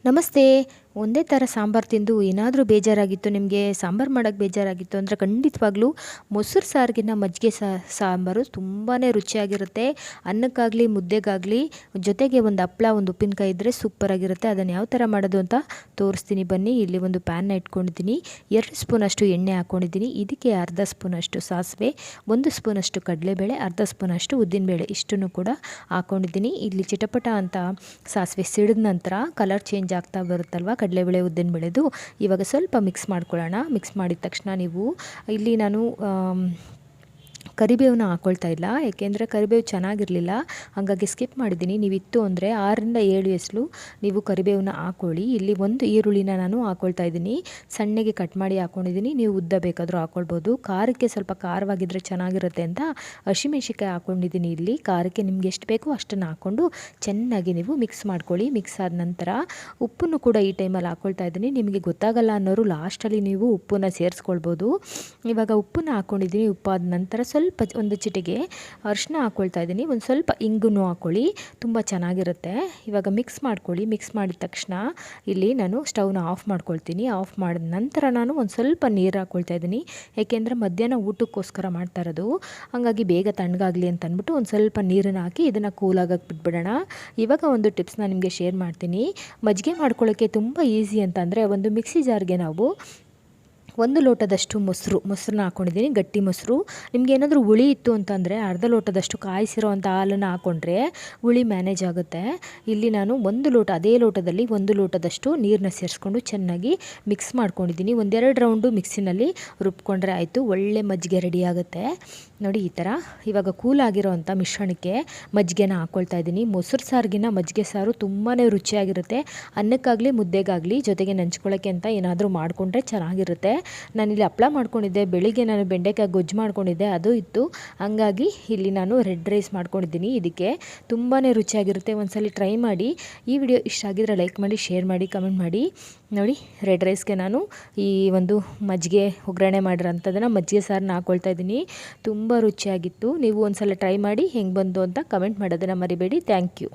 ನಮಸ್ತೆ. ಒಂದೇ ಥರ ಸಾಂಬಾರು ತಿಂದು ಏನಾದರೂ ಬೇಜಾರಾಗಿತ್ತು, ನಿಮಗೆ ಸಾಂಬಾರು ಮಾಡೋಕ್ಕೆ ಬೇಜಾರಾಗಿತ್ತು ಅಂದರೆ ಖಂಡಿತವಾಗ್ಲೂ ಮೊಸರು ಸಾರಿಗಿನ್ನ ಮಜ್ಜಿಗೆ ಸಾಂಬಾರು ತುಂಬಾ ರುಚಿಯಾಗಿರುತ್ತೆ. ಅನ್ನಕ್ಕಾಗಲಿ ಮುದ್ದೆಗಾಗಲಿ ಜೊತೆಗೆ ಒಂದು ಹಪ್ಪಳ ಒಂದು ಉಪ್ಪಿನಕಾಯಿ ಇದ್ದರೆ ಸೂಪರಾಗಿರುತ್ತೆ. ಅದನ್ನು ಯಾವ ಥರ ಮಾಡೋದು ಅಂತ ತೋರಿಸ್ತೀನಿ ಬನ್ನಿ. ಇಲ್ಲಿ ಒಂದು ಪ್ಯಾನ್ನ ಇಟ್ಕೊಂಡಿದ್ದೀನಿ, 2 ಸ್ಪೂನಷ್ಟು ಎಣ್ಣೆ ಹಾಕ್ಕೊಂಡಿದ್ದೀನಿ. ಇದಕ್ಕೆ ಅರ್ಧ ಸ್ಪೂನಷ್ಟು ಸಾಸಿವೆ, 1 ಸ್ಪೂನಷ್ಟು ಕಡಲೆಬೇಳೆ, ಅರ್ಧ ಸ್ಪೂನಷ್ಟು ಉದ್ದಿನಬೇಳೆ ಇಷ್ಟನ್ನು ಕೂಡ ಹಾಕ್ಕೊಂಡಿದ್ದೀನಿ. ಇಲ್ಲಿ ಚಿಟಪಟ ಅಂತ ಸಾಸಿವೆ ಸಿಡಿದ ನಂತರ ಕಲರ್ ಚೇಂಜ್ ಆಗ್ತಾ ಬರುತ್ತಲ್ವ ಕಡಲೆಬೇಳೆ ಉದ್ದಿನಬೇಳೆದು. ಇವಾಗ ಸ್ವಲ್ಪ ಮಿಕ್ಸ್ ಮಾಡ್ಕೊಳ್ಳೋಣ. ಮಿಕ್ಸ್ ಮಾಡಿದ ತಕ್ಷಣ ನೀವು ಇಲ್ಲಿ ನಾನು ಕರಿಬೇವನ್ನ ಹಾಕ್ಕೊಳ್ತಾ ಇಲ್ಲ, ಏಕೆಂದರೆ ಕರಿಬೇವು ಚೆನ್ನಾಗಿರಲಿಲ್ಲ, ಹಾಗಾಗಿ ಸ್ಕಿಪ್ ಮಾಡಿದ್ದೀನಿ. ನೀವಿತ್ತು ಅಂದರೆ 6ರಿಂದ 7 ಎಸಳು ನೀವು ಕರಿಬೇವನ್ನ ಹಾಕ್ಕೊಳ್ಳಿ. ಇಲ್ಲಿ ಒಂದು ಈರುಳ್ಳಿನ ನಾನು ಹಾಕ್ಕೊಳ್ತಾ ಇದ್ದೀನಿ, ಸಣ್ಣಗೆ ಕಟ್ ಮಾಡಿ ಹಾಕ್ಕೊಂಡಿದ್ದೀನಿ. ನೀವು ಉದ್ದ ಬೇಕಾದರೂ ಹಾಕ್ಕೊಳ್ಬೋದು. ಖಾರಕ್ಕೆ ಸ್ವಲ್ಪ ಖಾರವಾಗಿದ್ದರೆ ಚೆನ್ನಾಗಿರುತ್ತೆ ಅಂತ ಹಸಿಮೆಣ್ಸಿಕಾಯಿ ಹಾಕ್ಕೊಂಡಿದ್ದೀನಿ. ಇಲ್ಲಿ ಖಾರಕ್ಕೆ ನಿಮ್ಗೆ ಎಷ್ಟು ಬೇಕೋ ಅಷ್ಟನ್ನು ಹಾಕ್ಕೊಂಡು ಚೆನ್ನಾಗಿ ನೀವು ಮಿಕ್ಸ್ ಮಾಡ್ಕೊಳ್ಳಿ. ಮಿಕ್ಸ್ ಆದ ನಂತರ ಉಪ್ಪನ್ನು ಕೂಡ ಈ ಟೈಮಲ್ಲಿ ಹಾಕ್ಕೊಳ್ತಾ ಇದ್ದೀನಿ. ನಿಮಗೆ ಗೊತ್ತಾಗಲ್ಲ ಅನ್ನೋರು ಲಾಸ್ಟಲ್ಲಿ ನೀವು ಉಪ್ಪನ್ನು ಸೇರಿಸ್ಕೊಳ್ಬೋದು. ಇವಾಗ ಉಪ್ಪನ್ನು ಹಾಕ್ಕೊಂಡಿದ್ದೀನಿ. ಉಪ್ಪಾದ ನಂತರ ಸ್ವಲ್ಪ ಒಂದು ಚಿಟಿಗೆ ಅರಿಶಿನ ಹಾಕ್ಕೊಳ್ತಾ ಇದ್ದೀನಿ. ಒಂದು ಸ್ವಲ್ಪ ಇಂಗು ಹಾಕ್ಕೊಳ್ಳಿ, ತುಂಬ ಚೆನ್ನಾಗಿರುತ್ತೆ. ಇವಾಗ ಮಿಕ್ಸ್ ಮಾಡ್ಕೊಳ್ಳಿ. ಮಿಕ್ಸ್ ಮಾಡಿದ ತಕ್ಷಣ ಇಲ್ಲಿ ನಾನು ಸ್ಟವ್ನ ಆಫ್ ಮಾಡ್ಕೊಳ್ತೀನಿ. ಆಫ್ ಮಾಡಿದ ನಂತರ ನಾನು ಒಂದು ಸ್ವಲ್ಪ ನೀರು ಹಾಕ್ಕೊಳ್ತಾ ಇದ್ದೀನಿ, ಏಕೆಂದರೆ ಮಧ್ಯಾಹ್ನ ಊಟಕ್ಕೋಸ್ಕರ ಮಾಡ್ತಾ ಇರೋದು, ಹಾಗಾಗಿ ಬೇಗ ತಣ್ಣಗಾಗಲಿ ಅಂತ ಅಂದ್ಬಿಟ್ಟು ಒಂದು ಸ್ವಲ್ಪ ನೀರನ್ನು ಹಾಕಿ ಇದನ್ನು ಕೂಲಾಗಕ್ಕೆ ಬಿಟ್ಬಿಡೋಣ. ಇವಾಗ ಒಂದು ಟಿಪ್ಸ್ನ ನಿಮಗೆ ಶೇರ್ ಮಾಡ್ತೀನಿ. ಮಜ್ಜಿಗೆ ಮಾಡ್ಕೊಳ್ಳೋಕ್ಕೆ ತುಂಬ ಈಸಿ ಅಂತಂದರೆ ಒಂದು ಮಿಕ್ಸಿ ಜಾರ್ಗೆ ನಾವು 1 ಲೋಟದಷ್ಟು ಮೊಸರನ್ನ ಹಾಕ್ಕೊಂಡಿದ್ದೀನಿ, ಗಟ್ಟಿ ಮೊಸರು. ನಿಮ್ಗೆ ಏನಾದರೂ ಹುಳಿ ಇತ್ತು ಅಂತಂದರೆ ಅರ್ಧ ಲೋಟದಷ್ಟು ಕಾಯಿಸಿರೋ ಅಂಥ ಹಾಲನ್ನು ಹಾಕ್ಕೊಂಡ್ರೆ ಹುಳಿ ಮ್ಯಾನೇಜ್ ಆಗುತ್ತೆ. ಇಲ್ಲಿ ನಾನು 1 ಲೋಟ, ಅದೇ ಲೋಟದಲ್ಲಿ 1 ಲೋಟದಷ್ಟು ನೀರನ್ನ ಸೇರಿಸ್ಕೊಂಡು ಚೆನ್ನಾಗಿ ಮಿಕ್ಸ್ ಮಾಡ್ಕೊಂಡಿದ್ದೀನಿ. 1-2 ರೌಂಡು ಮಿಕ್ಸಿನಲ್ಲಿ ರುಬ್ಕೊಂಡ್ರೆ ಆಯಿತು, ಒಳ್ಳೆ ಮಜ್ಜಿಗೆ ರೆಡಿ ಆಗುತ್ತೆ ನೋಡಿ ಈ ಥರ. ಇವಾಗ ಕೂಲಾಗಿರೋ ಅಂಥ ಮಿಶ್ರಣಕ್ಕೆ ಮಜ್ಜಿಗೆನ ಹಾಕ್ಕೊಳ್ತಾ ಇದ್ದೀನಿ. ಮೊಸರು ಸಾರಿಗಿನ್ನ ಮಜ್ಜಿಗೆ ಸಾರು ತುಂಬಾ ರುಚಿಯಾಗಿರುತ್ತೆ. ಅನ್ನಕ್ಕಾಗಲಿ ಮುದ್ದೆಗಾಗಲಿ ಜೊತೆಗೆ ನೆಂಚ್ಕೊಳ್ಳೋಕ್ಕೆ ಅಂತ ಏನಾದರೂ ಮಾಡಿಕೊಂಡ್ರೆ ಚೆನ್ನಾಗಿರುತ್ತೆ. ನಾನಿಲ್ಲಿ ಹಪ್ಪಳ ಮಾಡ್ಕೊಂಡಿದ್ದೆ, ಬೆಳಿಗ್ಗೆ ನಾನು ಬೆಂಡೆಕಾಯಿ ಗೊಜ್ಜು ಮಾಡ್ಕೊಂಡಿದ್ದೆ, ಅದು ಇತ್ತು, ಹಾಗಾಗಿ ಇಲ್ಲಿ ನಾನು ರೆಡ್ ರೈಸ್ ಮಾಡ್ಕೊಂಡಿದ್ದೀನಿ. ಇದಕ್ಕೆ ತುಂಬಾ ರುಚಿಯಾಗಿರುತ್ತೆ, ಒಂದ್ಸಲ ಟ್ರೈ ಮಾಡಿ. ಈ ವಿಡಿಯೋ ಇಷ್ಟ ಆಗಿದ್ರೆ ಲೈಕ್ ಮಾಡಿ, ಶೇರ್ ಮಾಡಿ, ಕಮೆಂಟ್ ಮಾಡಿ. ನೋಡಿ ರೆಡ್ ರೈಸ್ಗೆ ನಾನು ಈ ಒಂದು ಮಜ್ಜಿಗೆ ಒಗ್ಗರಣೆ ಮಾಡಿರೋಂಥದ್ದನ್ನು ಮಜ್ಜಿಗೆ ಸಾರನ್ನ ಹಾಕ್ಕೊಳ್ತಾ ಇದ್ದೀನಿ. ತುಂಬ ರುಚಿಯಾಗಿತ್ತು. ನೀವು ಒಂದ್ಸಲ ಟ್ರೈ ಮಾಡಿ, ಹೆಂಗೆ ಬಂತು ಅಂತ ಕಮೆಂಟ್ ಮಾಡೋದನ್ನು ಮರಿಬೇಡಿ. Thank you.